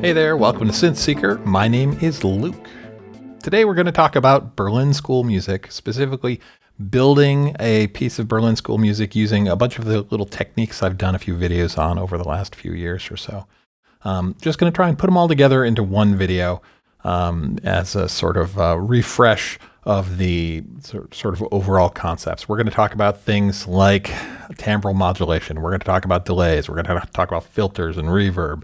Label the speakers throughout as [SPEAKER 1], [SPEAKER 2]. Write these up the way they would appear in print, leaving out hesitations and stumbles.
[SPEAKER 1] Hey there, welcome to Synth Seeker. My name is Luke. Today we're going to talk about Berlin School music, specifically building a piece of Berlin School music using a bunch of the little techniques I've done a few videos on over the last few years or so. Just going to try and put them all together into one video as a sort of refresh of the sort of overall concepts. We're going to talk about things like timbral modulation. We're going to talk about delays. We're going to talk about filters and reverb.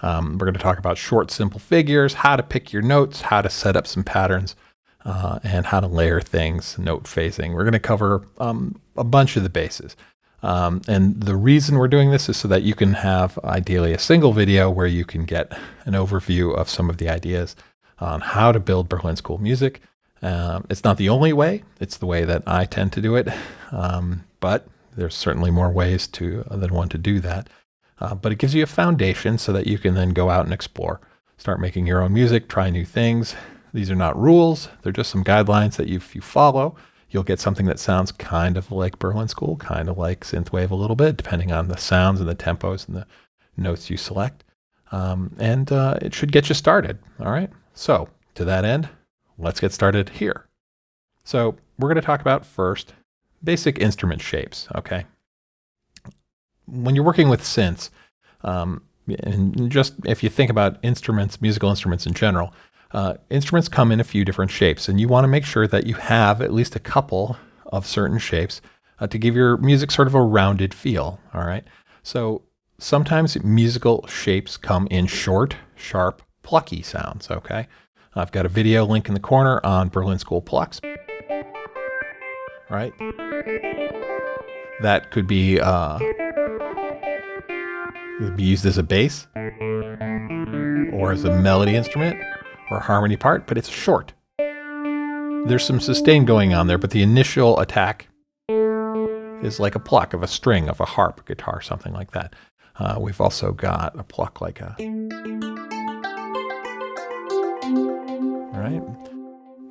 [SPEAKER 1] We're going to talk about short, simple figures, how to pick your notes, how to set up some patterns, and how to layer things, note phasing. We're going to cover a bunch of the bases. And the reason we're doing this is so that you can have ideally a single video where you can get an overview of some of the ideas on how to build Berlin School music. It's not the only way. It's the way that I tend to do it. But there's certainly more ways than one to do that. But it gives you a foundation so that you can then go out and explore, start making your own music, try new things. These are not rules. They're just some guidelines that if you follow, you'll get something that sounds kind of like Berlin School, kind of like synthwave a little bit, depending on the sounds and the tempos and the notes you select. And it should get you started. All right. So to that end, let's get started here. So we're going to talk about first basic instrument shapes. Okay. When you're working with synths, and just if you think about instruments, musical instruments in general, instruments come in a few different shapes, and you want to make sure that you have at least a couple of certain shapes to give your music sort of a rounded feel. All right. So sometimes musical shapes come in short, sharp, plucky sounds. Okay. I've got a video link in the corner on Berlin School plucks. Right. That could be used as a bass or as a melody instrument or a harmony part, but it's short. There's some sustain going on there, but the initial attack is like a pluck of a string of a harp, a guitar, something like that. We've also got a pluck like a... All right.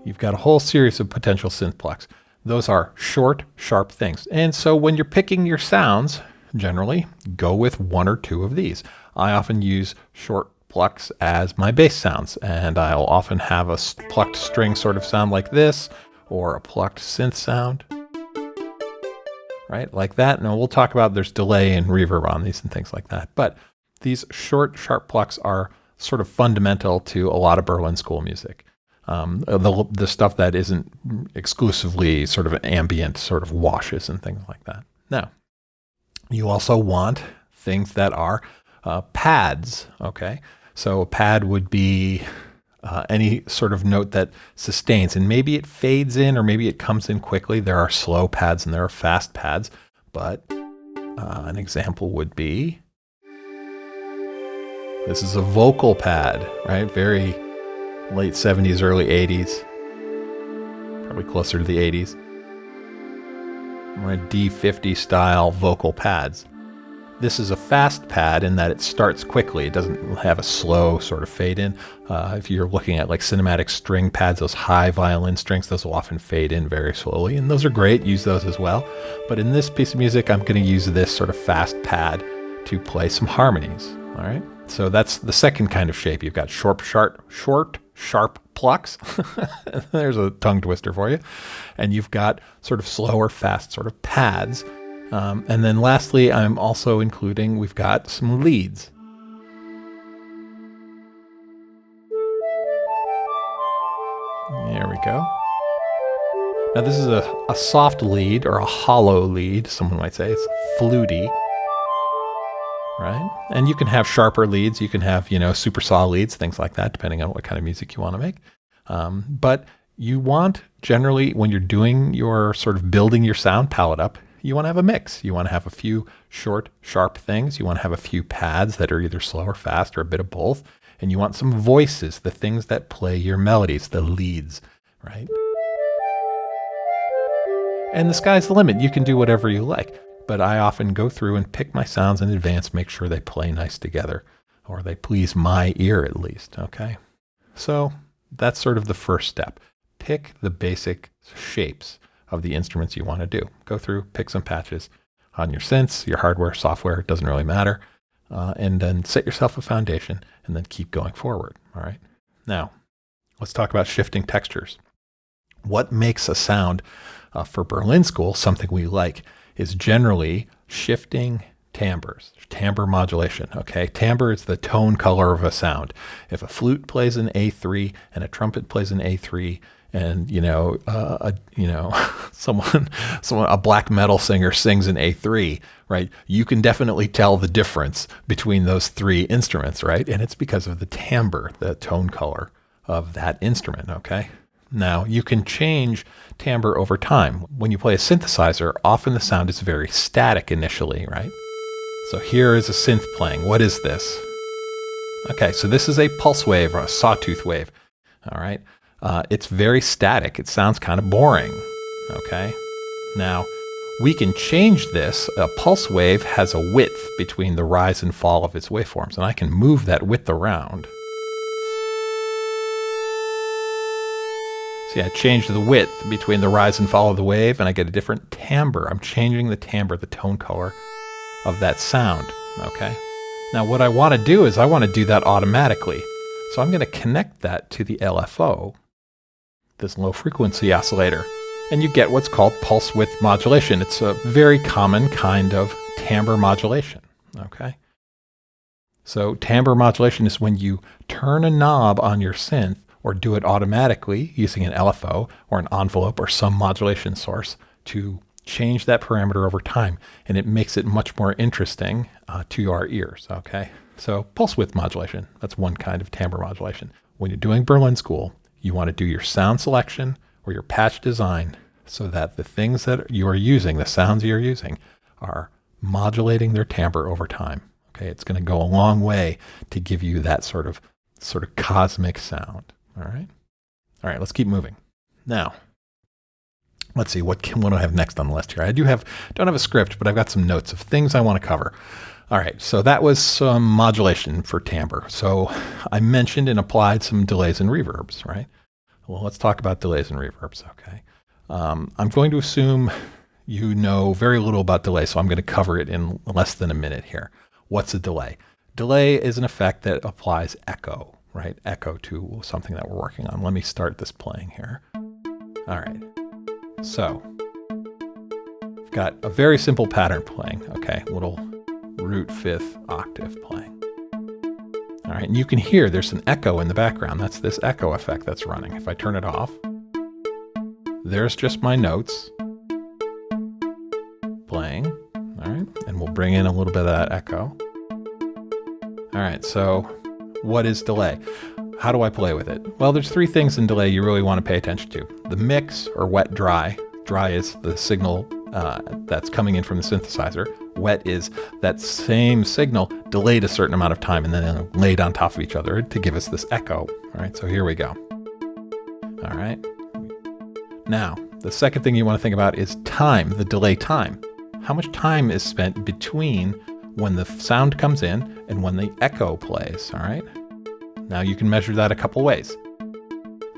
[SPEAKER 1] You've got a whole series of potential synth plucks. Those are short, sharp things. And so when you're picking your sounds, generally, go with one or two of these. I often use short plucks as my bass sounds, and I'll often have a plucked string sort of sound like this, or a plucked synth sound, right? Like that. Now we'll talk about there's delay and reverb on these and things like that. But these short, sharp plucks are sort of fundamental to a lot of Berlin School music. The stuff that isn't exclusively sort of ambient sort of washes and things like that. Now, you also want things that are pads, okay? So a pad would be any sort of note that sustains, and maybe it fades in or maybe it comes in quickly. There are slow pads and there are fast pads, but an example would be, this is a vocal pad, right? Very late 70s, early 80s, probably closer to the 80s. Right, D50 style vocal pads. This is a fast pad in that it starts quickly. It doesn't have a slow sort of fade in. If you're looking at like cinematic string pads, those high violin strings, those will often fade in very slowly, and those are great. Use those as well. But in this piece of music, I'm going to use this sort of fast pad to play some harmonies. All right. So that's the second kind of shape. You've got short, sharp plucks. There's a tongue twister for you. And you've got sort of slower, fast sort of pads. And then lastly, I'm also including, we've got some leads. There we go. Now this is a soft lead or a hollow lead, someone might say. It's fluty. Right? And you can have sharper leads. You can have, super saw leads, things like that, depending on what kind of music you want to make. But you want, generally, when you're doing your sort of building your sound palette up, you want to have a mix. You want to have a few short, sharp things. You want to have a few pads that are either slow or fast or a bit of both. And you want some voices, the things that play your melodies, the leads, right? And the sky's the limit. You can do whatever you like. But I often go through and pick my sounds in advance, make sure they play nice together, or they please my ear at least, okay? So that's sort of the first step. Pick the basic shapes of the instruments you want to do. Go through, pick some patches on your synths, your hardware, software, it doesn't really matter. and then set yourself a foundation and then keep going forward. All right. Now, let's talk about shifting textures. What makes a sound for Berlin School something we like is generally shifting timbres, timbre modulation. Okay, timbre is the tone color of a sound. If a flute plays an A3 and a trumpet plays an A3, and a black metal singer sings an A3, right? You can definitely tell the difference between those three instruments, right? And it's because of the timbre, the tone color of that instrument. Okay. Now, you can change timbre over time. When you play a synthesizer, often the sound is very static initially, right? So here is a synth playing. What is this? Okay, so this is a pulse wave or a sawtooth wave. All right, it's very static. It sounds kind of boring. Okay, now we can change this. A pulse wave has a width between the rise and fall of its waveforms, and I can move that width around. See, I changed the width between the rise and fall of the wave, and I get a different timbre. I'm changing the timbre, the tone color of that sound, okay? Now, what I want to do is I want to do that automatically. So I'm going to connect that to the LFO, this low frequency oscillator, and you get what's called pulse width modulation. It's a very common kind of timbre modulation, okay? So timbre modulation is when you turn a knob on your synth or do it automatically using an LFO or an envelope or some modulation source to change that parameter over time, and it makes it much more interesting to our ears, okay? So pulse width modulation, that's one kind of timbre modulation. When you're doing Berlin School, you want to do your sound selection or your patch design so that the things that you are using, the sounds you're using, are modulating their timbre over time, okay? It's going to go a long way to give you that sort of cosmic sound. All right, let's keep moving. Now, let's see, what do I have next on the list here? I don't have a script, but I've got some notes of things I want to cover. All right, so that was some modulation for timbre. So I mentioned and applied some delays and reverbs, right? Well, let's talk about delays and reverbs, okay? I'm going to assume you know very little about delay, so I'm going to cover it in less than a minute here. What's a delay? Delay is an effect that applies echo, right? Echo to something that we're working on. Let me start this playing here. All right. So I've got a very simple pattern playing. Okay. Little root fifth octave playing. All right. And you can hear there's an echo in the background. That's this echo effect that's running. If I turn it off, there's just my notes playing. All right. And we'll bring in a little bit of that echo. All right. So what is delay? How do I play with it? Well, there's three things in delay you really want to pay attention to. The mix, or wet dry. Dry is the signal that's coming in from the synthesizer. Wet is that same signal delayed a certain amount of time and then laid on top of each other to give us this echo. All right, so here we go. All right. Now, the second thing you want to think about is time, the delay time. How much time is spent between when the sound comes in and when the echo plays, all right? Now you can measure that a couple ways.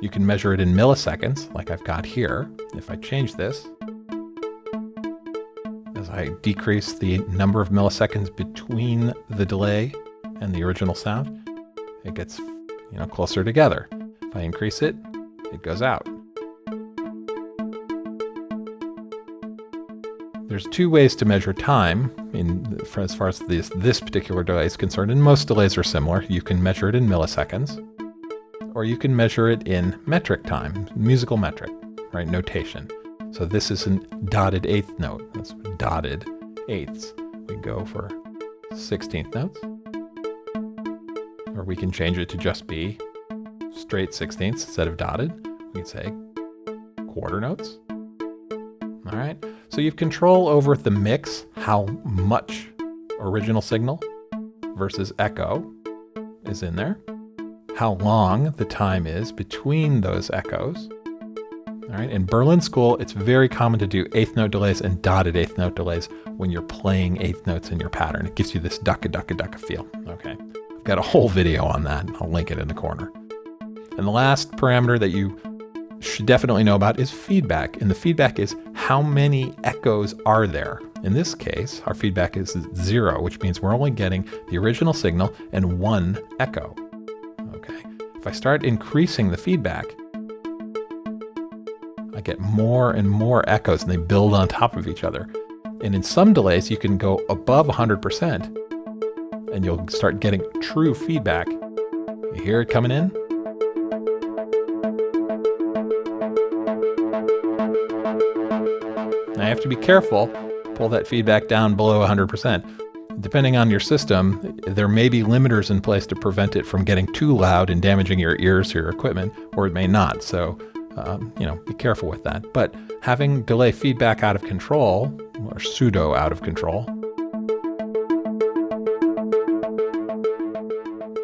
[SPEAKER 1] You can measure it in milliseconds, like I've got here. If I change this, as I decrease the number of milliseconds between the delay and the original sound, it gets, closer together. If I increase it, it goes out. There's two ways to measure time as far as this particular delay is concerned, and most delays are similar. You can measure it in milliseconds, or you can measure it in metric time, musical metric, right, notation. So this is a dotted eighth note. That's dotted eighths. We go for 16th notes, or we can change it to just be straight 16ths instead of dotted. We can say quarter notes. All right. So you have control over the mix, how much original signal versus echo is in there, how long the time is between those echoes. All right. In Berlin School, it's very common to do eighth note delays and dotted eighth note delays when you're playing eighth notes in your pattern. It gives you this ducka feel. Okay. I've got a whole video on that. I'll link it in the corner. And the last parameter that you should definitely know about is feedback. And the feedback is how many echoes are there In this case, our feedback is 0, which means we're only getting the original signal and 1 echo. Okay. If I start increasing the feedback, I get more and more echoes, and they build on top of each other. And in some delays, you can go above 100%, and you'll start getting true feedback. You hear it coming in? Now you have to be careful, pull that feedback down below 100%. Depending on your system, there may be limiters in place to prevent it from getting too loud and damaging your ears or your equipment, or it may not. So, be careful with that. But having delay feedback out of control, or pseudo out of control,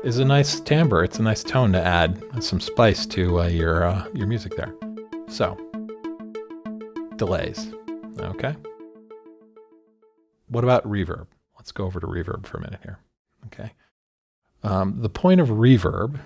[SPEAKER 1] is a nice timbre. It's a nice tone to add some spice to your music there. So, delays. Okay. What about reverb? Let's go over to reverb for a minute here. Okay. The point of reverb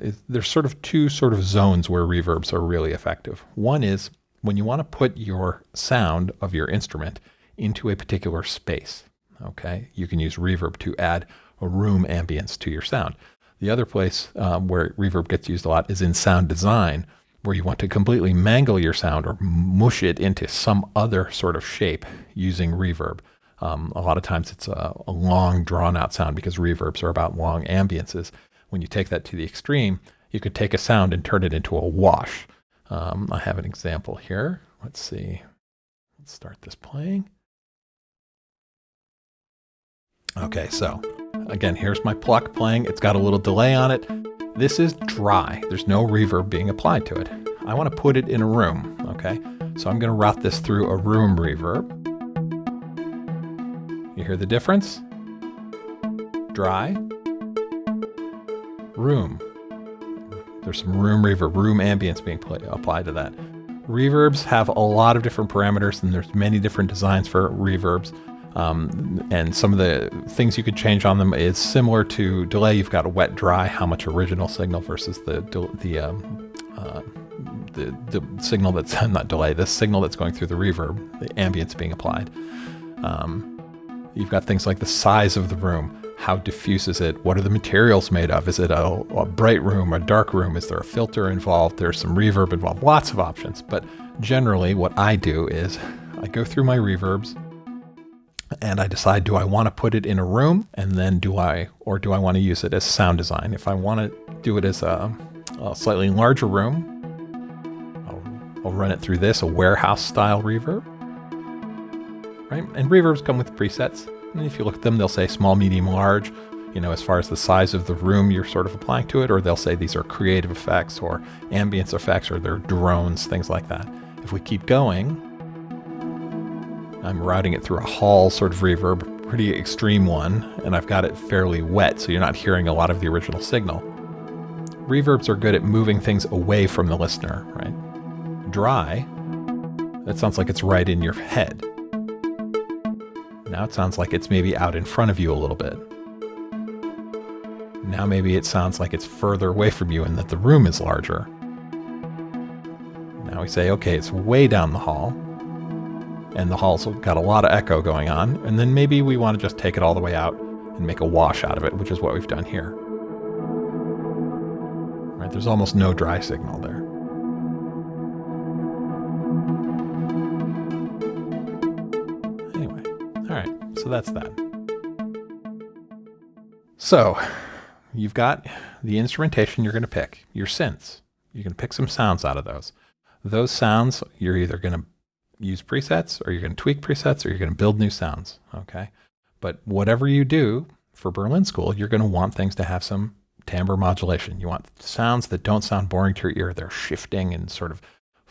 [SPEAKER 1] is there's sort of two sort of zones where reverbs are really effective. One is when you want to put your sound of your instrument into a particular space. Okay. You can use reverb to add a room ambience to your sound. The other place where reverb gets used a lot is in sound design, where you want to completely mangle your sound or mush it into some other sort of shape using reverb. A lot of times it's a long, drawn-out sound because reverbs are about long ambiences. When you take that to the extreme, you could take a sound and turn it into a wash. I have an example here. Let's see. Let's start this playing. Okay, so again, here's my pluck playing. It's got a little delay on it. This is dry. There's no reverb being applied to it. I want to put it in a room, okay? So I'm going to route this through a room reverb. You hear the difference? Dry, room. There's some room reverb, room ambience being applied to that. Reverbs have a lot of different parameters, and there's many different designs for reverbs. And some of the things you could change on them is similar to delay. You've got a wet, dry, how much original signal versus the signal that's not delay, the signal that's going through the reverb, the ambience being applied. You've got things like the size of the room. How diffuse is it? What are the materials made of? Is it a bright room, a dark room? Is there a filter involved? There's some reverb involved. Lots of options. But generally, what I do is I go through my reverbs and I decide, do I want to put it in a room? And then do I want to use it as sound design? If I want to do it as a slightly larger room, I'll run it through this, a warehouse style reverb. Right? And reverbs come with presets. And if you look at them, they'll say small, medium, large, as far as the size of the room you're sort of applying to it, or they'll say these are creative effects or ambience effects, or they're drones, things like that. If we keep going, I'm routing it through a hall sort of reverb, pretty extreme one, and I've got it fairly wet, so you're not hearing a lot of the original signal. Reverbs are good at moving things away from the listener, right? Dry, that sounds like it's right in your head. Now it sounds like it's maybe out in front of you a little bit. Now maybe it sounds like it's further away from you and that the room is larger. Now we say, okay, it's way down the hall, and the hall's got a lot of echo going on, and then maybe we want to just take it all the way out and make a wash out of it, which is what we've done here. Right? There's almost no dry signal there. Anyway, all right, so that's that. So you've got the instrumentation you're going to pick, your synths. You can pick some sounds out of those. Those sounds, you're either going to use presets, or you're going to tweak presets, or you're going to build new sounds, okay? But whatever you do for Berlin School, you're going to want things to have some timbre modulation. You want sounds that don't sound boring to your ear. They're shifting and sort of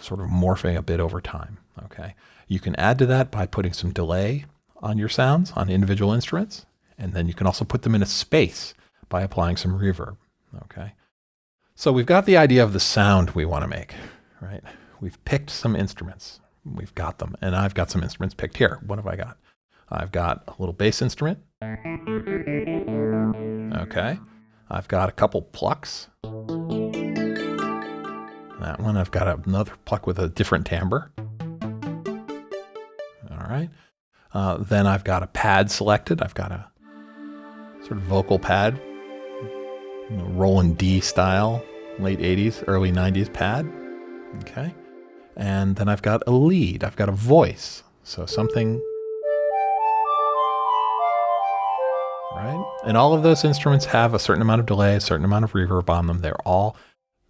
[SPEAKER 1] morphing a bit over time, okay? You can add to that by putting some delay on your sounds on individual instruments, and then you can also put them in a space by applying some reverb, okay? So we've got the idea of the sound we want to make, right? We've picked some instruments. We've got them, and I've got some instruments picked here. What have I got? I've got a little bass instrument. Okay. I've got a couple plucks. That one, I've got another pluck with a different timbre. All right. Then I've got a pad selected. I've got a sort of vocal pad, Roland D style, late 80s, early 90s pad. Okay. And then I've got a lead. I've got a voice. So something, right? And all of those instruments have a certain amount of delay, a certain amount of reverb on them. They're all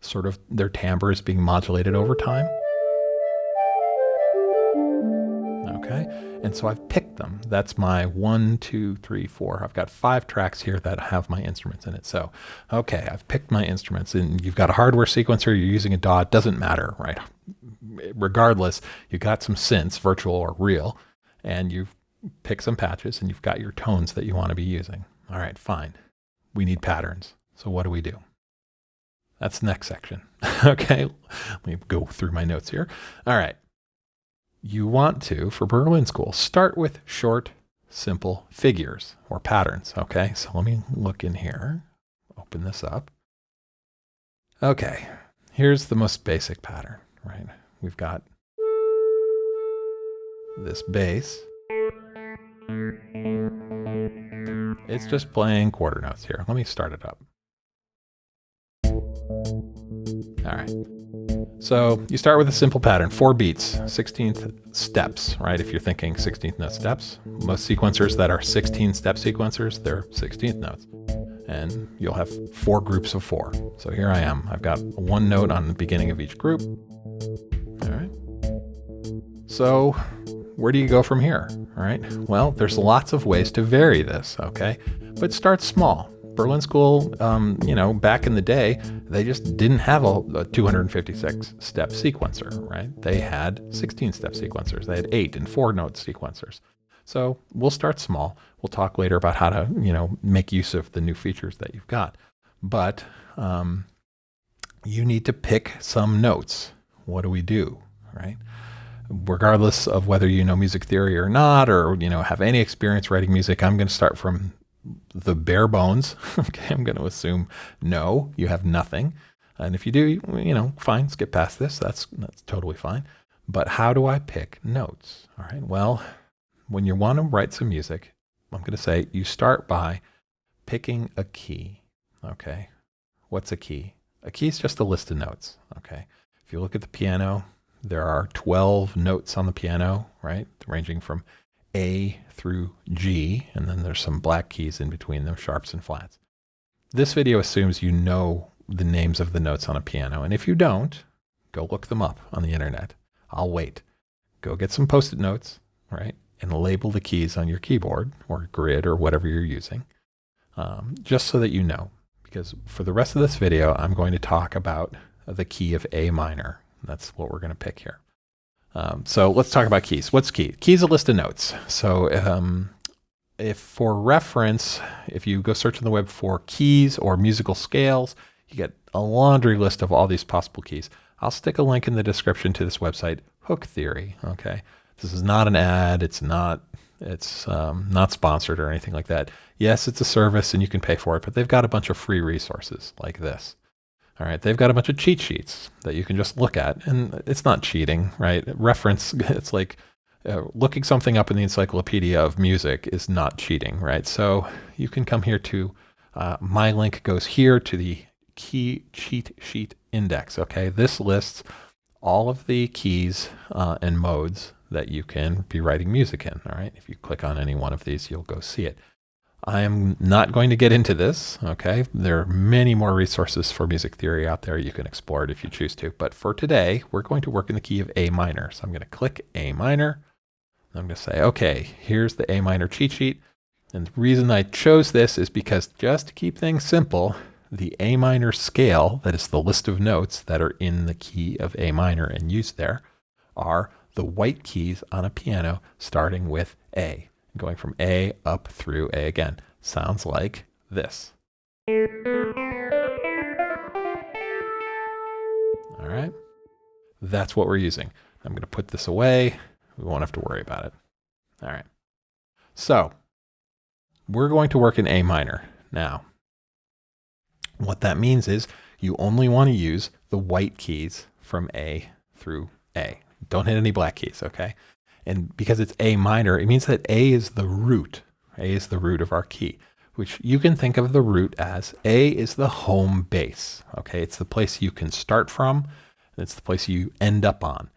[SPEAKER 1] sort of, their timbre is being modulated over time. Okay. And so I've picked them. That's my 1, 2, 3, 4. I've got 5 tracks here that have my instruments in it. So, okay, I've picked my instruments, and you've got a hardware sequencer, you're using a DAW, it doesn't matter, right? Regardless, you've got some synths, virtual or real, and you've picked some patches, and you've got your tones that you want to be using. All right, fine. We need patterns. So what do? That's the next section. Okay, let me go through my notes here. All right. You want to, for Berlin School, start with short, simple figures or patterns. Okay, so let me look in here, open this up. Okay, here's the most basic pattern, right? We've got this bass. It's just playing quarter notes here. Let me start it up. All right. So you start with a simple pattern, 4 beats, 16th steps, right? If you're thinking 16th note steps, most sequencers that are 16-step sequencers, they're 16th notes. And you'll have 4 groups of 4. So here I am. I've got 1 note on the beginning of each group. All right. So where do you go from here? All right. Well, there's lots of ways to vary this, okay? But start small. Berlin School, back in the day, they just didn't have a 256-step sequencer, right? They had 16-step sequencers. They had 8 and 4-note sequencers. So we'll start small. We'll talk later about how to, make use of the new features that you've got. But you need to pick some notes. What do, right? Regardless of whether you know music theory or not, or, have any experience writing music, I'm going to start from the bare bones. Okay, I'm going to assume no, you have nothing. And if you do, fine, skip past this. That's totally fine. But how do I pick notes? All right, well, when you want to write some music, I'm going to say you start by picking a key. Okay, what's a key? A key is just a list of notes. Okay, if you look at the piano, there are 12 notes on the piano, right, ranging from A through G, and then there's some black keys in between them, sharps and flats. This video assumes you know the names of the notes on a piano, and if you don't, go look them up on the internet. I'll wait. Go get some Post-it notes, right, and label the keys on your keyboard or grid or whatever you're using, just so that you know. Because for the rest of this video, I'm going to talk about the key of A minor. That's what we're going to pick here. So let's talk about keys. What's key? Key is a list of notes. So if for reference, if you go search on the web for keys or musical scales, you get a laundry list of all these possible keys. I'll stick a link in the description to this website, Hook Theory. Okay, this is not an ad. It's not sponsored or anything like that. Yes, it's a service and you can pay for it, but they've got a bunch of free resources like this. All right, they've got a bunch of cheat sheets that you can just look at, and it's not cheating, right? Reference, it's like looking something up in the encyclopedia of music is not cheating, right? So you can come here to, my link goes here to the key cheat sheet index, okay? This lists all of the keys and modes that you can be writing music in, all right? If you click on any one of these, you'll go see it. I am not going to get into this, okay? There are many more resources for music theory out there. You can explore it if you choose to. But for today, we're going to work in the key of A minor. So I'm going to click A minor. I'm going to say, okay, here's the A minor cheat sheet. And the reason I chose this is because just to keep things simple, the A minor scale, that is the list of notes that are in the key of A minor and used there, are the white keys on a piano starting with A. Going from A up through A again. Sounds like this. All right. That's what we're using. I'm going to put this away. We won't have to worry about it. All right. So we're going to work in A minor. Now, what that means is you only want to use the white keys from A through A. Don't hit any black keys, okay? And because it's A minor, it means that A is the root. A is the root of our key, which you can think of the root as A is the home base. Okay, it's the place you can start from. It's the place you end up on.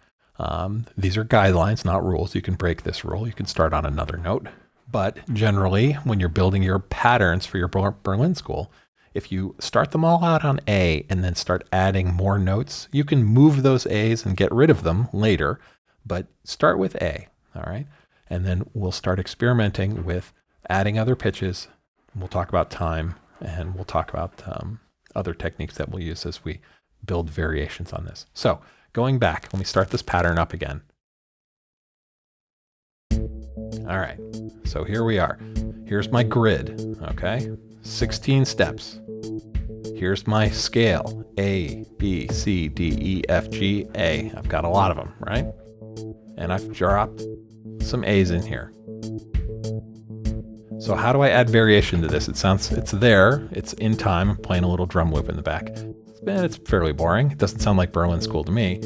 [SPEAKER 1] These are guidelines, not rules. You can break this rule. You can start on another note. But generally, when you're building your patterns for your Berlin School, if you start them all out on A and then start adding more notes, you can move those A's and get rid of them later, but start with A, all right? And then we'll start experimenting with adding other pitches. We'll talk about time, and we'll talk about other techniques that we'll use as we build variations on this. So going back, let me start this pattern up again. All right, so here we are. Here's my grid, okay? 16 steps. Here's my scale, A, B, C, D, E, F, G, A. I've got a lot of them, right? And I've dropped some A's in here. So how do I add variation to this? It's there, it's in time. I'm playing a little drum loop in the back. It's fairly boring. It doesn't sound like Berlin School to me.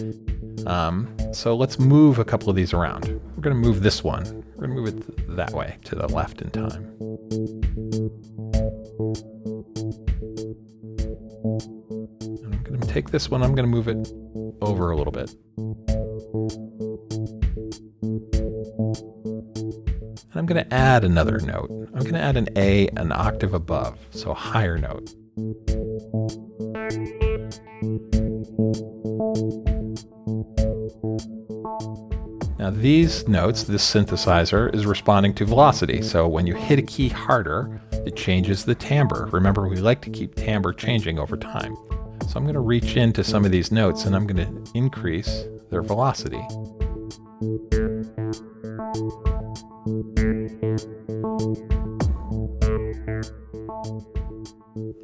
[SPEAKER 1] So let's move a couple of these around. We're gonna move this one. We're gonna move it that way to the left in time. And I'm gonna take this one, I'm gonna move it over a little bit. And I'm gonna add another note. I'm gonna add an A an octave above, so a higher note. Now these notes, this synthesizer is responding to velocity. So when you hit a key harder, it changes the timbre. Remember, we like to keep timbre changing over time. So I'm going to reach into some of these notes and I'm going to increase their velocity.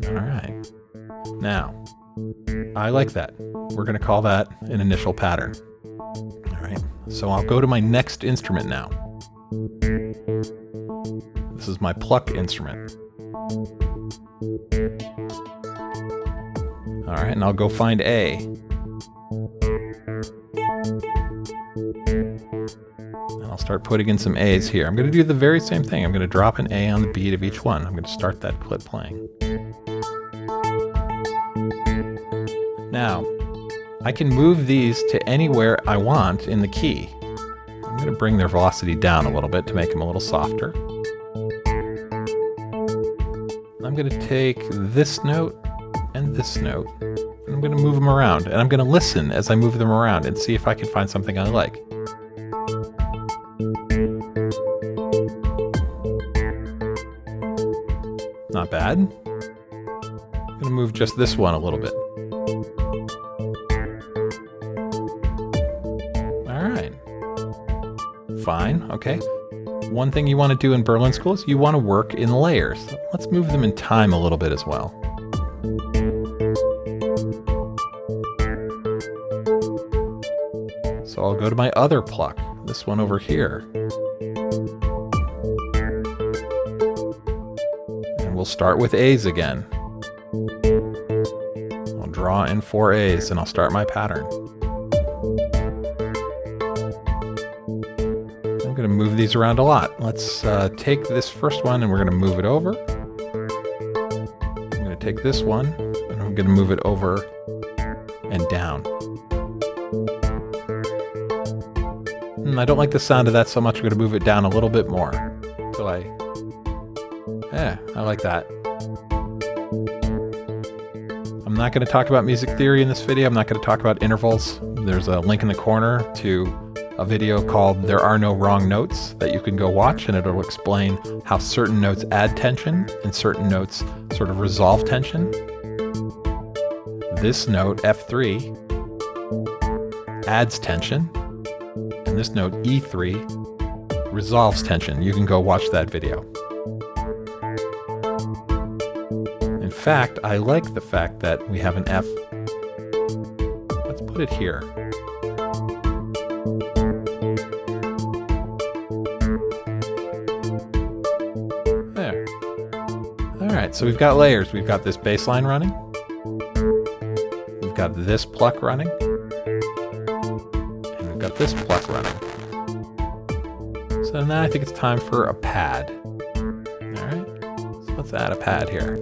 [SPEAKER 1] All right. Now, I like that. We're going to call that an initial pattern. All right. So I'll go to my next instrument now. This is my pluck instrument. All right, and I'll go find A. And I'll start putting in some A's here. I'm going to do the very same thing. I'm going to drop an A on the beat of each one. I'm going to start that clip playing. Now, I can move these to anywhere I want in the key. I'm going to bring their velocity down a little bit to make them a little softer. I'm going to take this note and this note, and I'm going to move them around, and I'm going to listen as I move them around and see if I can find something I like. Not bad. I'm going to move just this one a little bit. All right. Fine, okay. One thing you want to do in Berlin School is you want to work in layers. Let's move them in time a little bit as well. So I'll go to my other pluck, this one over here. And we'll start with A's again. I'll draw in 4 A's and I'll start my pattern. I'm going to move these around a lot. Let's take this first one and we're going to move it over. I'm going to take this one and I'm going to move it over and down. I don't like the sound of that so much. I'm going to move it down a little bit more until I like that. I'm not going to talk about music theory in this video. I'm not going to talk about intervals. There's a link in the corner to a video called There Are No Wrong Notes that you can go watch, and it'll explain how certain notes add tension and certain notes sort of resolve tension. This note, F3, adds tension. And this note, E3, resolves tension. You can go watch that video. In fact, I like the fact that we have an F. Let's put it here. There. All right, so we've got layers. We've got this bass line running. We've got this pluck running. Got this pluck running. So now I think it's time for a pad. All right, so let's add a pad here.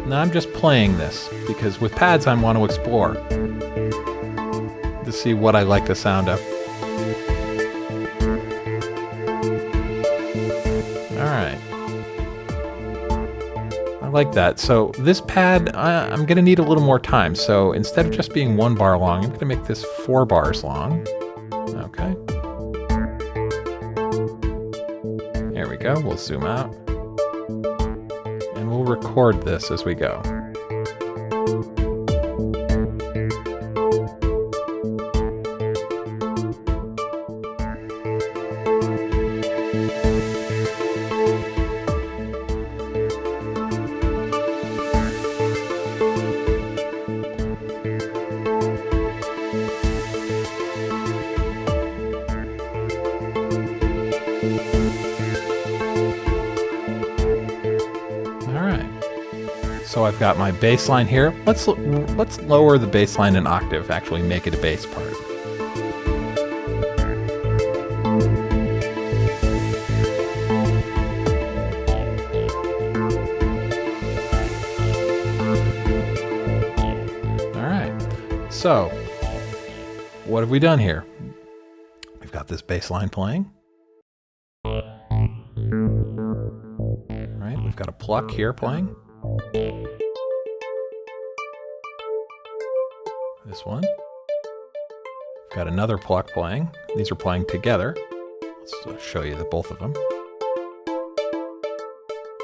[SPEAKER 1] Now I'm just playing this because with pads I want to explore to see what I like the sound of. All right. I like that. So this pad, I'm going to need a little more time. So instead of just being 1 bar long, I'm going to make this 4 bars long. Okay. There we go. We'll zoom out. And we'll record this as we go. So I've got my bass line here. Let's lower the bass line an octave, actually make it a bass part. All right, so what have we done here? We've got this bass line playing. Right, we've got a pluck here playing. This one. Got another pluck playing. These are playing together. Let's show you the both of them.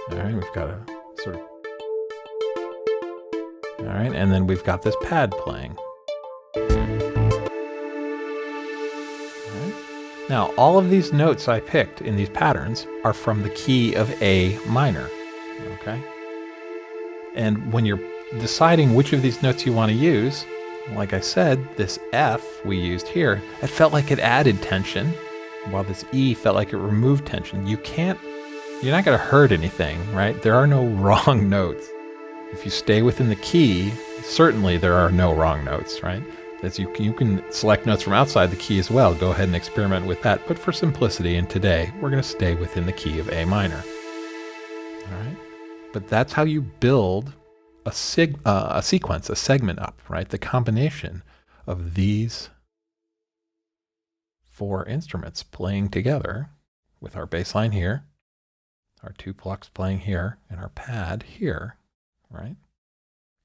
[SPEAKER 1] All right, we've got a sort of... All right, and then we've got this pad playing. All right. Now, all of these notes I picked in these patterns are from the key of A minor, okay? And when you're deciding which of these notes you want to use, like I said, this F we used here, it felt like it added tension, while this E felt like it removed tension. You're not going to hurt anything, right? There are no wrong notes. If you stay within the key, certainly there are no wrong notes, right? As you can select notes from outside the key as well. Go ahead and experiment with that. But for simplicity, and today, we're going to stay within the key of A minor. All right. But that's how you build a sequence, a segment up, right? The combination of these 4 instruments playing together with our bass line here, our 2 plucks playing here, and our pad here, right?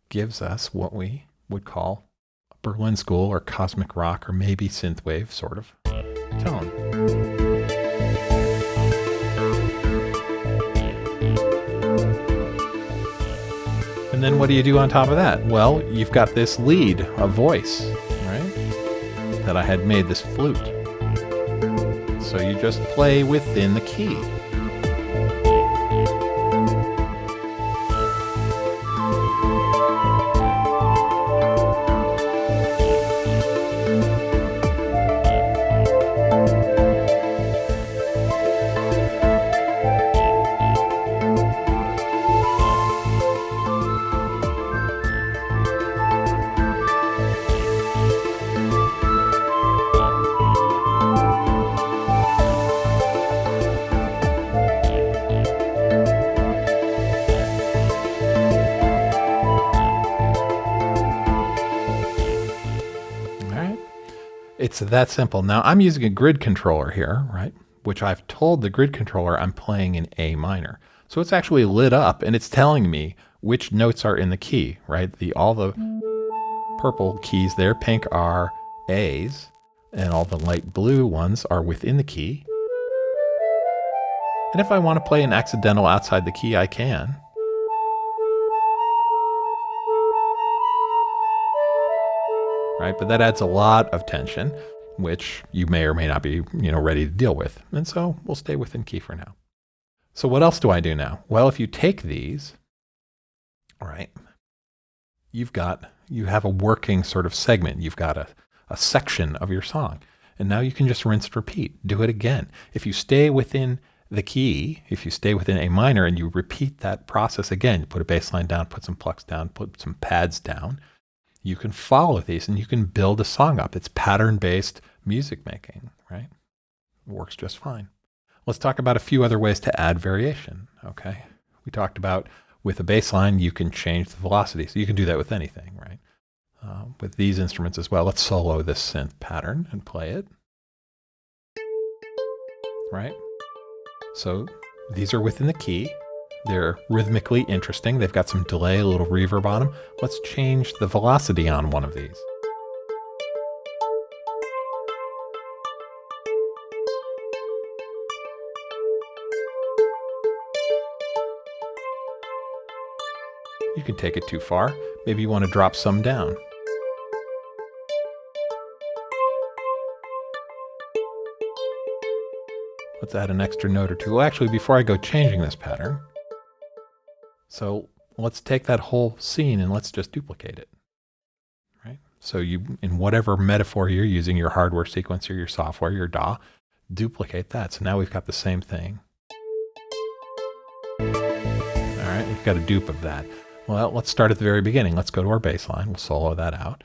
[SPEAKER 1] Gives us what we would call a Berlin School or cosmic rock or maybe synthwave sort of tone. And then what do you do on top of that? Well, you've got this lead, a voice, right? That I had made this flute. So you just play within the key. It's that simple. Now I'm using a grid controller here, right? Which I've told the grid controller I'm playing in A minor. So it's actually lit up and it's telling me which notes are in the key, right? All the purple keys there, pink, are A's, and all the light blue ones are within the key. And if I want to play an accidental outside the key, I can. Right? But that adds a lot of tension, which you may or may not be, ready to deal with. And so we'll stay within key for now. So what else do I do now? Well, if you take these, all right, you have a working sort of segment. You've got a section of your song. And now you can just rinse and repeat. Do it again. If you stay within the key, if you stay within A minor and you repeat that process again, put a bass line down, put some plucks down, put some pads down, you can follow these and you can build a song up. It's pattern-based music making, right? It works just fine. Let's talk about a few other ways to add variation, okay? We talked about with a bass line, you can change the velocity. So you can do that with anything, right? With these instruments as well. Let's solo this synth pattern and play it, right? So these are within the key. They're rhythmically interesting. They've got some delay, a little reverb on them. Let's change the velocity on one of these. You can take it too far. Maybe you want to drop some down. Let's add an extra note or two. Well, actually, before I go changing this pattern, so let's take that whole scene and let's just duplicate it, right? So you, in whatever metaphor you're using, your hardware sequencer, your software, your DAW, duplicate that. So now we've got the same thing. All right, we've got a dupe of that. Well, let's start at the very beginning. Let's go to our bass line. We'll solo that out.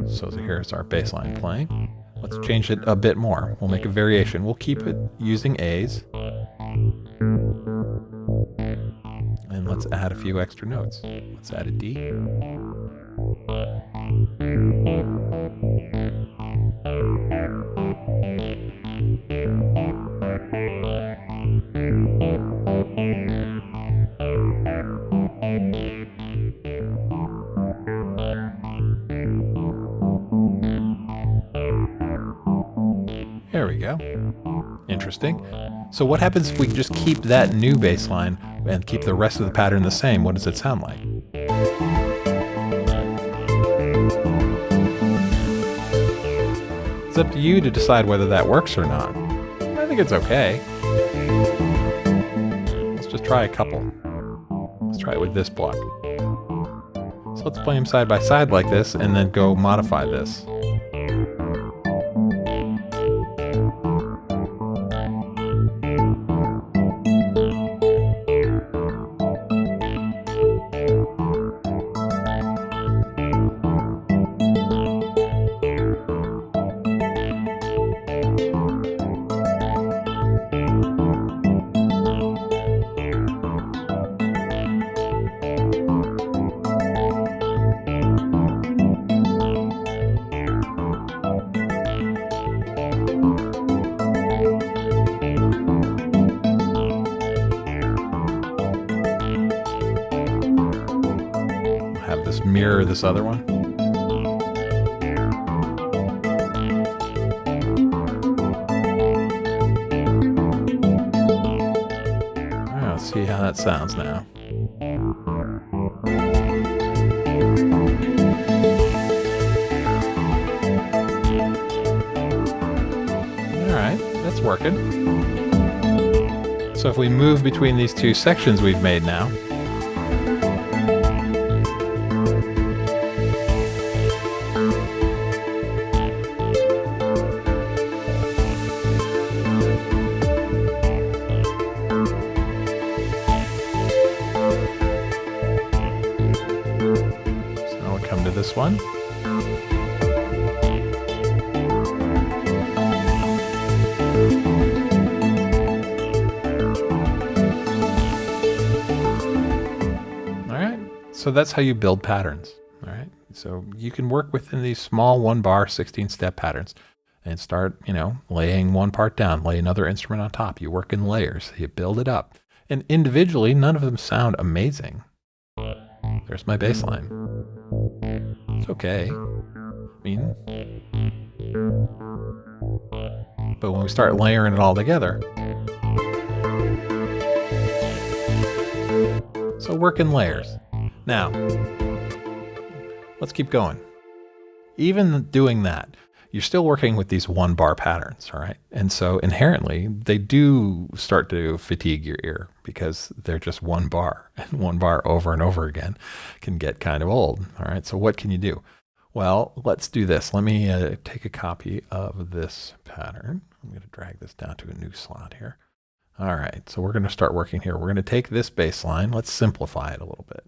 [SPEAKER 1] So here's our bass line playing. Let's change it a bit more. We'll make a variation. We'll keep it using A's. And let's add a few extra notes. Let's add a D. There we go. Interesting. So what happens if we just keep that new bass line and keep the rest of the pattern the same? What does it sound like? It's up to you to decide whether that works or not. I think it's okay. Let's just try a couple. Let's try it with this block. So let's play them side by side like this and then go modify this. Have this mirror this other one. Let's see how that sounds now. All right, that's working. So if we move between these two sections we've made now, come to this one. All right, so that's how you build patterns. All right, so you can work within these small 1-bar 16-step patterns and start, laying one part down, lay another instrument on top. You work in layers, you build it up. And individually, none of them sound amazing. There's my bass line. It's okay. But when we start layering it all together, so work in layers. Now, let's keep going. Even doing that, you're still working with these 1-bar patterns, all right? And so inherently, they do start to fatigue your ear because they're just 1 bar, and 1 bar over and over again can get kind of old, all right? So what can you do? Well, let's do this. Let me take a copy of this pattern. I'm going to drag this down to a new slot here. All right, so we're going to start working here. We're going to take this bass line. Let's simplify it a little bit.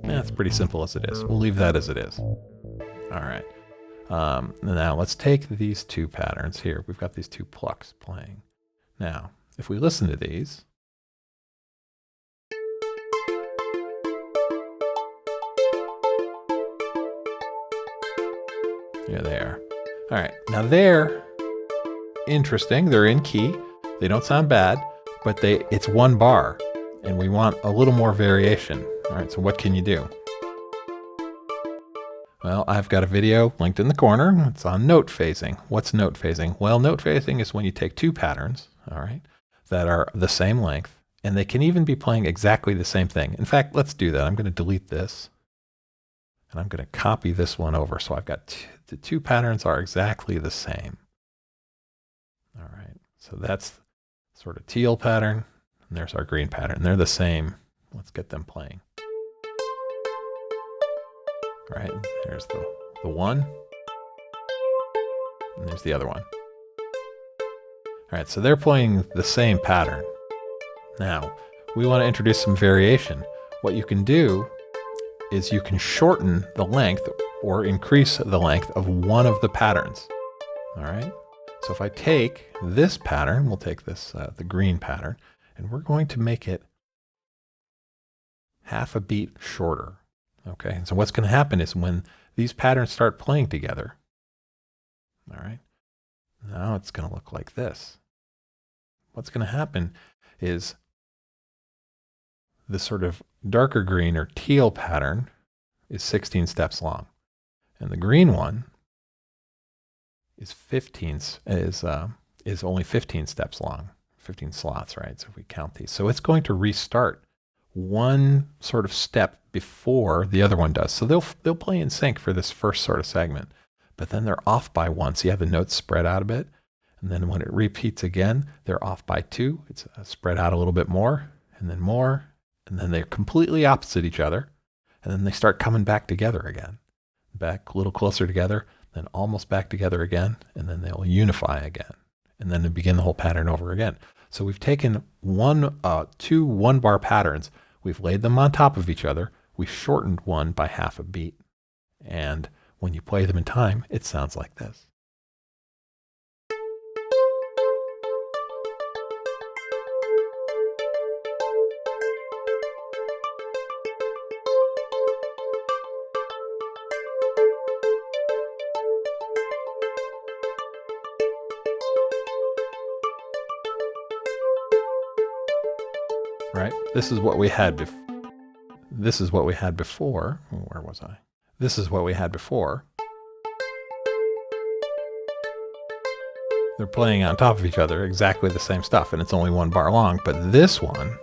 [SPEAKER 1] Yeah, it's pretty simple as it is. We'll leave that as it is. All right. Now let's take these two patterns here. We've got these two plucks playing. Now, if we listen to these, here they are. All right, now they're interesting. They're in key. They don't sound bad, but it's one bar, and we want a little more variation. All right, so what can you do? Well, I've got a video linked in the corner. It's on note phasing. What's note phasing? Well, note phasing is when you take two patterns, all right, that are the same length, and they can even be playing exactly the same thing. In fact, let's do that. I'm going to delete this, and I'm going to copy this one over. So I've got the two patterns are exactly the same. All right, so that's sort of teal pattern, and there's our green pattern. They're the same. Let's get them playing. All right, there's the one, and there's the other one. All right, so they're playing the same pattern. Now, we want to introduce some variation. What you can do is you can shorten the length or increase the length of one of the patterns. All right, so if I take this pattern, we'll take this, the green pattern, and we're going to make it half a beat shorter. Okay, and so what's going to happen is when these patterns start playing together, all right, now it's going to look like this. What's going to happen is the sort of darker green or teal pattern is 16 steps long, and the green one is only 15 steps long, 15 slots, right? So if we count these, so it's going to restart one sort of step before the other one does. So they'll play in sync for this first sort of segment, but then they're off by one. So you have the notes spread out a bit, and then when it repeats again, they're off by two. It's spread out a little bit more, and then they're completely opposite each other, and then they start coming back together again, back a little closer together, then almost back together again, and then they'll unify again, and then they begin the whole pattern over again. So we've taken two one-bar patterns, we've laid them on top of each other, we've shortened one by half a beat, and when you play them in time, it sounds like this. Right? This is what we had before. This is what we had before. Where was I? This is what we had before. They're playing on top of each other, exactly the same stuff, and it's only one bar long, but this one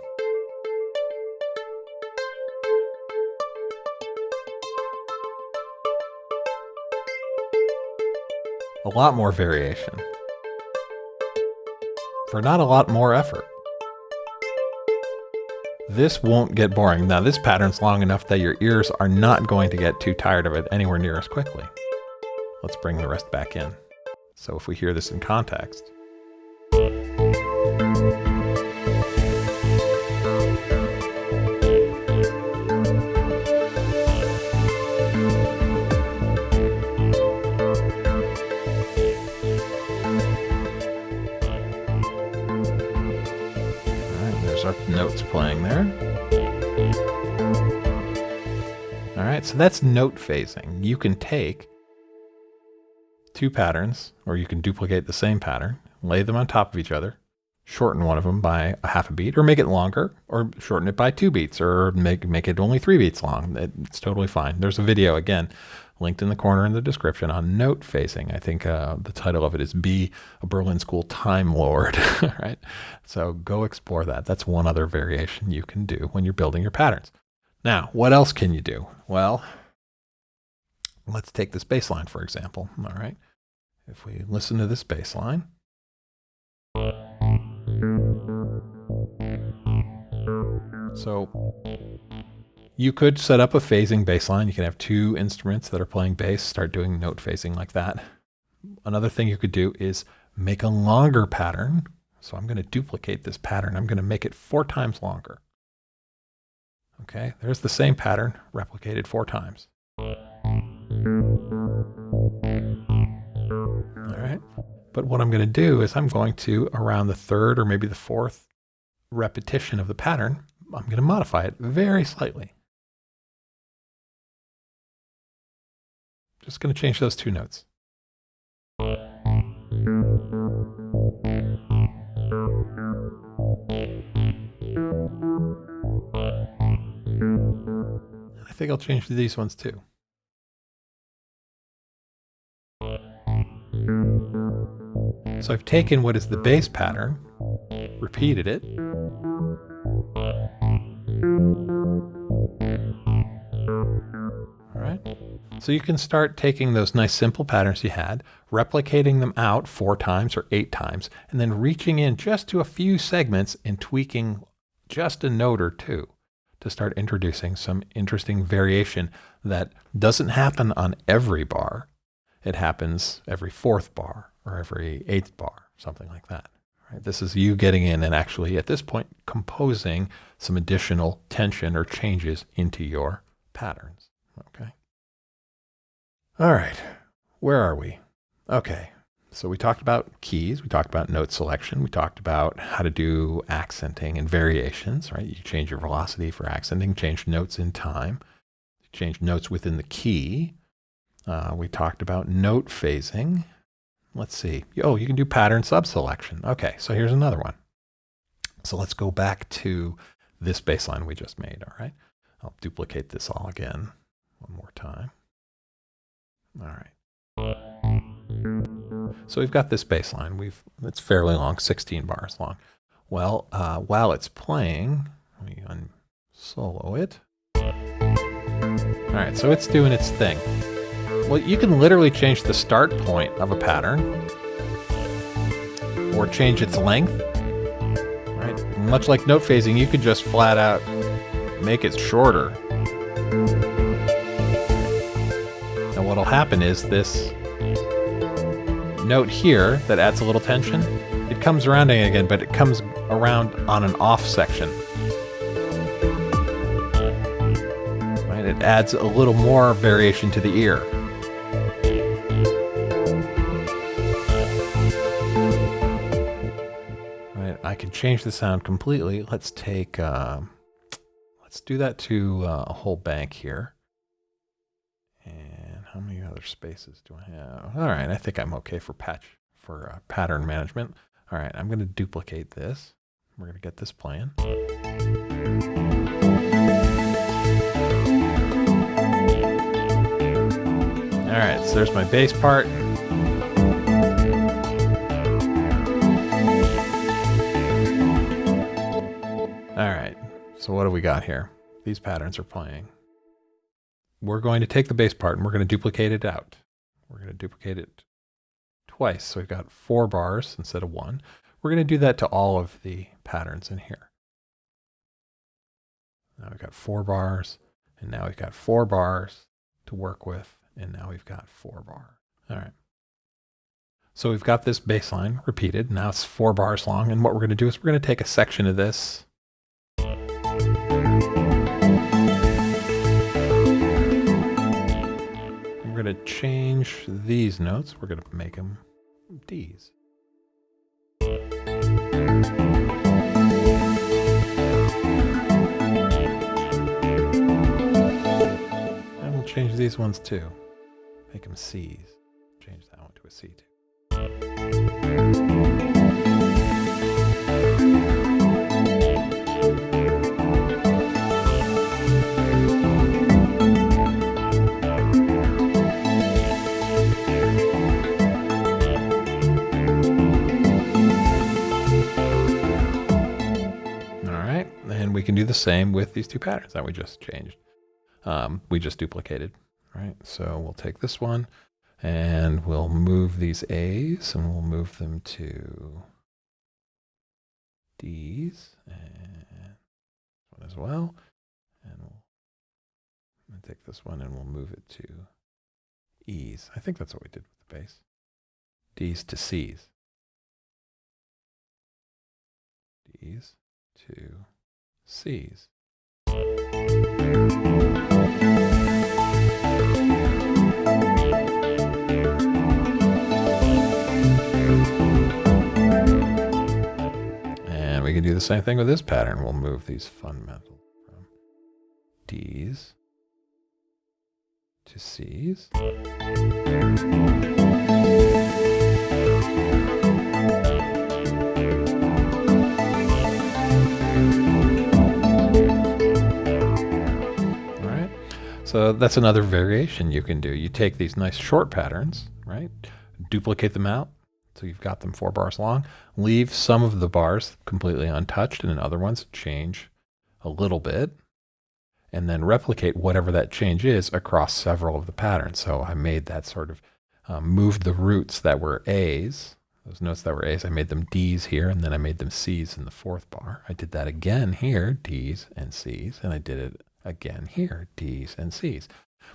[SPEAKER 1] a lot more variation for not a lot more effort. This won't get boring. Now this pattern's long enough that your ears are not going to get too tired of it anywhere near as quickly. Let's bring the rest back in. So if we hear this in context. Our notes playing there. All right, so that's note phasing. You can take two patterns, or you can duplicate the same pattern, lay them on top of each other, shorten one of them by a half a beat, or make it longer, or shorten it by 2 beats, or make it only 3 beats long. It's totally fine. There's a video, again, linked in the corner in the description on note phasing. I think the title of it is Be a Berlin School Time Lord, right? So go explore that. That's one other variation you can do when you're building your patterns. Now, what else can you do? Well, let's take this bass line, for example, all right? If we listen to this bass line. So you could set up a phasing bass line. You can have two instruments that are playing bass, start doing note phasing like that. Another thing you could do is make a longer pattern. So I'm going to duplicate this pattern. I'm going to make it 4 times longer. Okay, there's the same pattern replicated 4 times. All right, but what I'm going to do is I'm going to, around the 3rd or maybe the 4th repetition of the pattern, I'm going to modify it very slightly. Just going to change those 2 notes. I think I'll change these ones too. So I've taken what is the bass pattern, repeated it, all right? So you can start taking those nice simple patterns you had, replicating them out 4 times or 8 times, and then reaching in just to a few segments and tweaking just a note or 2 to start introducing some interesting variation that doesn't happen on every bar. It happens every 4th bar or every 8th bar, something like that. Right? This is you getting in and actually at this point composing some additional tension or changes into your patterns. Okay. All right, where are we? Okay, so we talked about keys, we talked about note selection, we talked about how to do accenting and variations, right? You change your velocity for accenting, change notes in time, change notes within the key. We talked about note phasing. Let's see. Oh, you can do pattern subselection. Okay, so here's another one. So let's go back to this bass line we just made, all right? I'll duplicate this all again one more time. All right. So we've got this bass line. It's fairly long, 16 bars long. Well, while it's playing, let me unsolo it. All right, so it's doing its thing. Well, you can literally change the start point of a pattern or change its length, right? Much like note phasing, you could just flat out make it shorter. And what'll happen is this note here that adds a little tension, it comes around again, but it comes around on an off section. Right? It adds a little more variation to the ear. Right? I can change the sound completely. Let's take, let's do that to a whole bank here. And how many other spaces do I have? All right, I think I'm okay for pattern management. All right, I'm going to duplicate this. We're going to get this playing. All right, so there's my bass part. All right, so what do we got here? These patterns are playing. We're going to take the bass part and we're going to duplicate it out. We're going to duplicate it twice. So we've got 4 bars instead of 1. We're going to do that to all of the patterns in here. Now we've got 4 bars, and now we've got 4 bars to work with, and now we've got 4 bars. All right. So we've got this bass line repeated. Now it's 4 bars long, and what we're going to do is we're going to take a section of this. We're going to change these notes. We're going to make them Ds. And we'll change these ones too. Make them Cs. Change that one to a C too. We can do the same with these 2 patterns that we just changed. We just duplicated, right? So we'll take this one and we'll move these A's and we'll move them to D's and one as well. And we'll take this one and we'll move it to E's. I think that's what we did with the bass. D's to C's. D's to C's. And we can do the same thing with this pattern. We'll move these fundamentals from D's to C's. So that's another variation you can do. You take these nice short patterns, right? Duplicate them out so you've got them 4 bars long. Leave some of the bars completely untouched, and in other ones change a little bit, and then replicate whatever that change is across several of the patterns. So I made that sort of moved the roots that were A's, those notes that were A's, I made them D's here, and then I made them C's in the 4th bar. I did that again here, D's and C's, and I did it again here, D's and C's.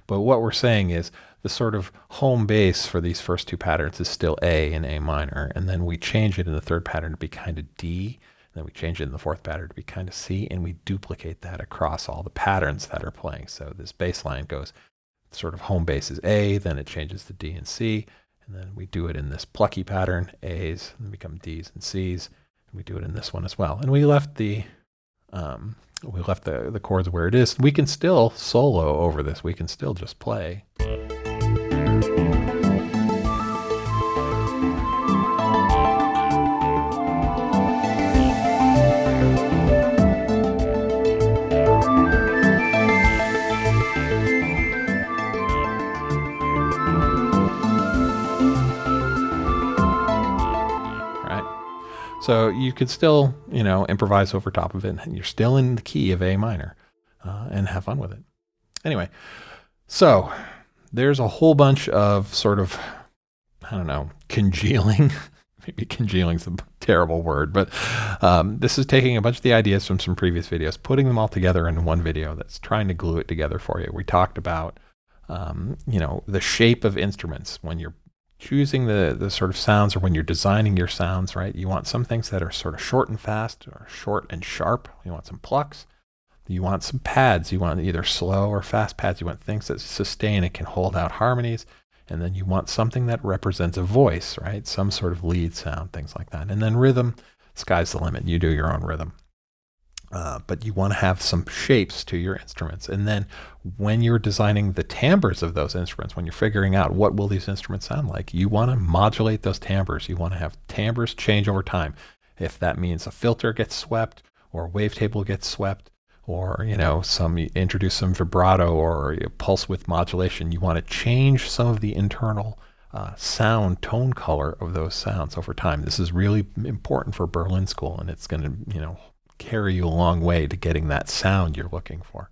[SPEAKER 1] But what we're saying is the sort of home base for these first 2 patterns is still A and A minor, and then we change it in the 3rd pattern to be kind of D, and then we change it in the 4th pattern to be kind of C, and we duplicate that across all the patterns that are playing. So this bass line goes sort of home base is A, then it changes to D and C, and then we do it in this plucky pattern, A's, and become D's and C's, and we do it in this one as well. And we left the chords where it is. We can still solo over this. We can still just play. So you could still, improvise over top of it, and you're still in the key of A minor, and have fun with it. Anyway, so there's a whole bunch of sort of, congealing. Maybe congealing's a terrible word, but this is taking a bunch of the ideas from some previous videos, putting them all together in one video that's trying to glue it together for you. We talked about, the shape of instruments when you're choosing the sort of sounds, or when you're designing your sounds, right? You want some things that are sort of short and fast, or short and sharp. You want some plucks. You want some pads. You want either slow or fast pads. You want things that sustain and can hold out harmonies. And then you want something that represents a voice, right? Some sort of lead sound, things like that. And then rhythm, sky's the limit. You do your own rhythm. But you want to have some shapes to your instruments. And then when you're designing the timbres of those instruments, when you're figuring out what will these instruments sound like, you want to modulate those timbres. You want to have timbres change over time. If that means a filter gets swept, or a wavetable gets swept, or introduce some vibrato or pulse width modulation, you want to change some of the internal sound tone color of those sounds over time. This is really important for Berlin School, and it's going to carry you a long way to getting that sound you're looking for.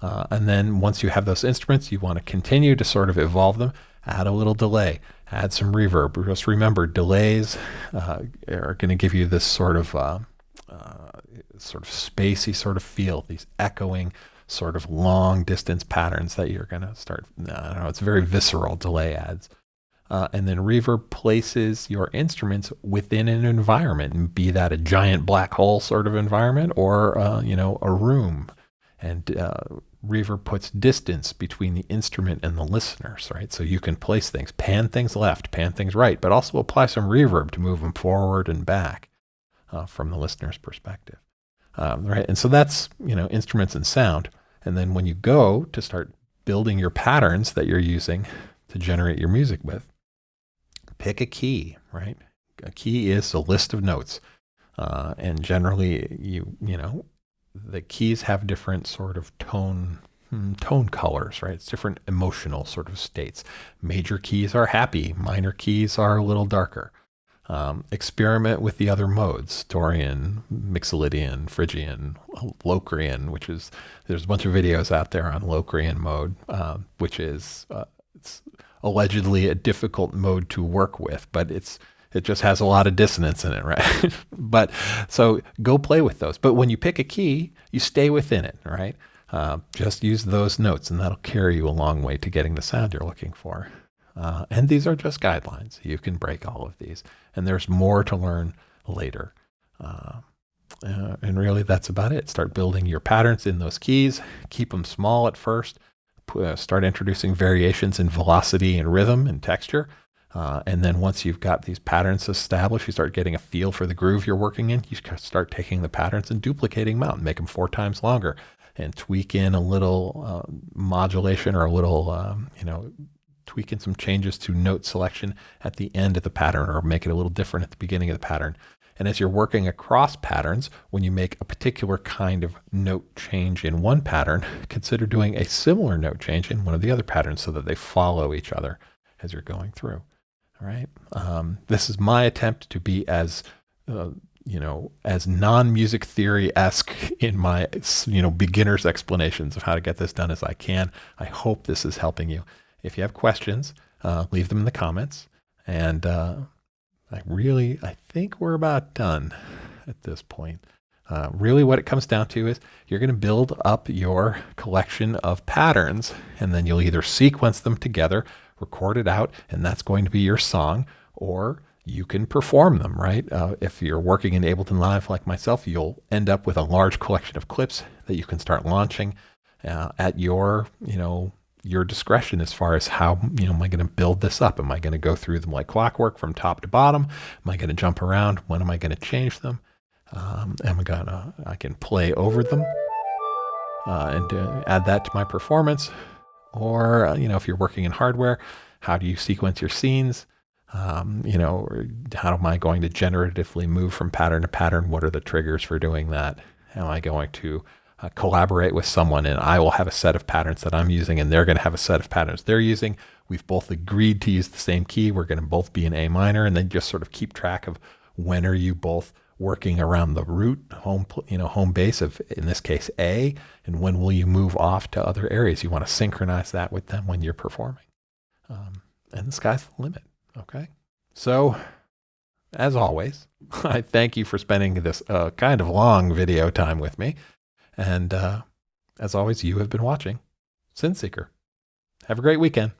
[SPEAKER 1] And then once you have those instruments, you want to continue to sort of evolve them, add a little delay, add some reverb. Just remember, delays are going to give you this sort of spacey sort of feel, these echoing sort of long distance patterns that you're going to start, it's very visceral delay adds. And then reverb places your instruments within an environment, and be that a giant black hole sort of environment, or a room. And reverb puts distance between the instrument and the listeners, right? So you can place things, pan things left, pan things right, but also apply some reverb to move them forward and back from the listener's perspective, right? And so that's instruments and sound. And then when you go to start building your patterns that you're using to generate your music with, pick a key, right? A key is a list of notes. And generally the keys have different sort of tone colors, right? It's different emotional sort of states. Major keys are happy. Minor keys are a little darker. Experiment with the other modes, Dorian, Mixolydian, Phrygian, Locrian, there's a bunch of videos out there on Locrian mode, which is, it's allegedly a difficult mode to work with, but it just has a lot of dissonance in it, right? But so go play with those. But when you pick a key, you stay within it, right? Just use those notes, and that'll carry you a long way to getting the sound you're looking for. And these are just guidelines. You can break all of these, and there's more to learn later. And really, that's about it. Start building your patterns in those keys. Keep them small at first. Start introducing variations in velocity and rhythm and texture. And then once you've got these patterns established, you start getting a feel for the groove you're working in. You start taking the patterns and duplicating them out and make them 4 times longer and tweak in a little modulation or a little, tweak in some changes to note selection at the end of the pattern or make it a little different at the beginning of the pattern. And as you're working across patterns, when you make a particular kind of note change in one pattern, consider doing a similar note change in one of the other patterns so that they follow each other as you're going through. All right. This is my attempt to be as, as non-music theory-esque in my, beginner's explanations of how to get this done as I can. I hope this is helping you. If you have questions, leave them in the comments. And I think we're about done at this point. Really what it comes down to is you're going to build up your collection of patterns, and then you'll either sequence them together, record it out, and that's going to be your song, or you can perform them, right? If you're working in Ableton Live like myself, you'll end up with a large collection of clips that you can start launching at your discretion as far as how, am I going to build this up? Am I going to go through them like clockwork from top to bottom? Am I going to jump around? When am I going to change them? I can play over them and add that to my performance. Or, if you're working in hardware, how do you sequence your scenes? Or how am I going to generatively move from pattern to pattern? What are the triggers for doing that? Am I going to collaborate with someone and I will have a set of patterns that I'm using and they're going to have a set of patterns they're using? We've both agreed to use the same key. We're going to both be in A minor, and then just sort of keep track of when are you both working around the root home base of, in this case, A, and when will you move off to other areas? You want to synchronize that with them when you're performing. And the sky's the limit. Okay. So as always, I thank you for spending this kind of long video time with me. And as always, you have been watching Synth Seeker. Have a great weekend.